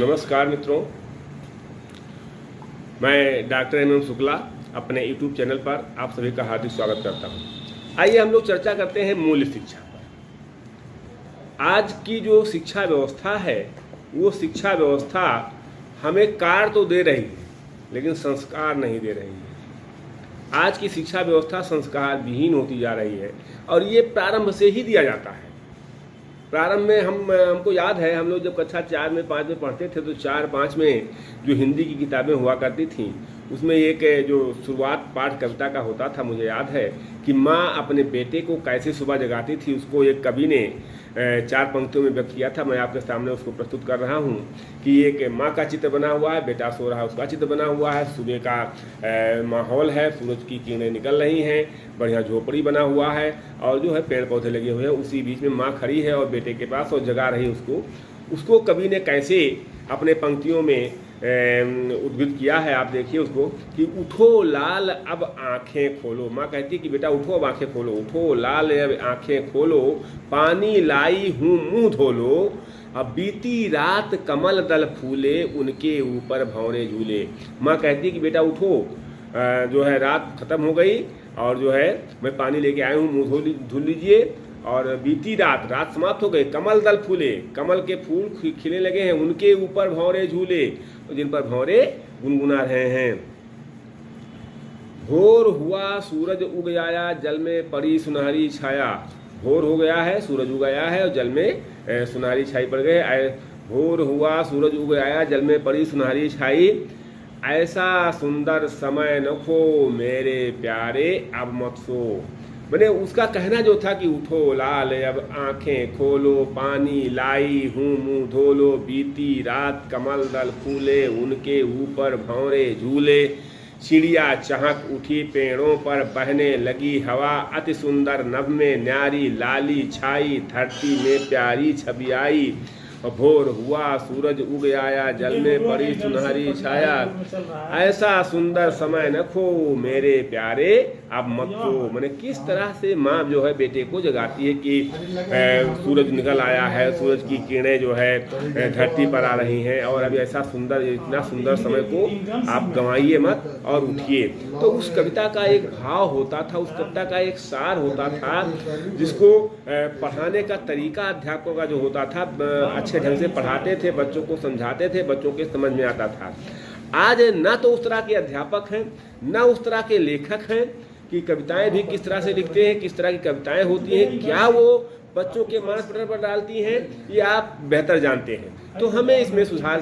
नमस्कार मित्रों, मैं डॉक्टर एम शुक्ला अपने यूट्यूब चैनल पर आप सभी का हार्दिक स्वागत करता हूं। आइए हम लोग चर्चा करते हैं मूल्य शिक्षा पर। आज की जो शिक्षा व्यवस्था है वो शिक्षा व्यवस्था हमें कार्य तो दे रही है लेकिन संस्कार नहीं दे रही है। आज की शिक्षा व्यवस्था संस्कार विहीन होती जा रही है और ये प्रारंभ से ही दिया जाता है। प्रारंभ में हमको याद है, हम लोग जब कक्षा 4 में 5 में पढ़ते थे तो 4-5 में जो हिंदी की किताबें हुआ करती थीं उसमें एक जो शुरुआत पाठ कविता का होता था, मुझे याद है कि माँ अपने बेटे को कैसे सुबह जगाती थी। उसको एक कवि ने 4 पंक्तियों में व्यक्त किया था। मैं आपके सामने उसको प्रस्तुत कर रहा हूँ कि एक माँ का चित्र बना हुआ है, बेटा सो रहा है उसका चित्र बना हुआ है, सुबह का माहौल है, सूरज की किरणें निकल रही हैं, बढ़िया झोपड़ी बना हुआ है और जो है पेड़ पौधे लगे हुए हैं। उसी बीच में माँ खड़ी है और बेटे के पास और जगा रही उसको कवि ने कैसे अपने पंक्तियों में उद्गीत किया है। आप देखिए उसको कि उठो लाल अब आंखें खोलो। माँ कहती कि बेटा उठो अब आंखें खोलो, उठो लाल अब आंखें खोलो, पानी लाई हूँ मुंह धो लो, अब बीती रात कमल दल फूले, उनके ऊपर भंवरे झूले। माँ कहती कि बेटा उठो, जो है रात खत्म हो गई और जो है मैं पानी लेके आया हूँ, मुँह धुल लीजिए। और बीती रात समाप्त हो गई, कमल दल फूले, कमल के फूल खिलने लगे हैं, उनके ऊपर भंवरे झूले, जिन पर भंवरे गुनगुना रहे हैं। भोर हुआ सूरज उग आया, जल में पड़ी सुनहरी छाया। भोर हो गया है, सूरज उग आया है और जल में सुनहरी छाई पड़ गई। भोर हुआ सूरज उग आया, जल में पड़ी सुनहरी छाई, ऐसा सुंदर समय न खो मेरे प्यारे अब मत सो। मैंने उसका कहना जो था कि उठो लाल अब आंखें खोलो, पानी लाई हूँ मुँह धो लो, बीती रात कमल दल फूले, उनके ऊपर भंवरे झूले, चिड़िया चहक उठी पेड़ों पर, बहने लगी हवा, अति सुंदर नभ में न्यारी लाली छाई, धरती में प्यारी छवि आई। भोर हुआ सूरज उग आया, जल में पड़ी सुनहरी छाया, ऐसा सुंदर समय न खो मेरे प्यारे अब मत सो। मैंने किस तरह से माँ जो है बेटे को जगाती है कि सूरज निकल आया है, सूरज की किरणें जो है धरती पर आ रही हैं और अभी ऐसा सुंदर, इतना सुंदर समय को आप गंवाइए मत और उठिए। तो उस कविता का एक भाव होता था, उस कविता का एक सार होता था, जिसको पढ़ाने का तरीका अध्यापकों का जो होता था, अच्छे ढंग से पढ़ाते थे, बच्चों को समझाते थे, बच्चों के समझ में आता था। आज न तो उस तरह के अध्यापक हैं, न उस तरह के लेखक हैं कि कविताएं भी किस तरह से लिखते हैं, किस तरह की कविताएं होती हैं, क्या वो बच्चों के मानस पटल पर डालती हैं, ये आप बेहतर जानते हैं। तो हमें इसमें सुधार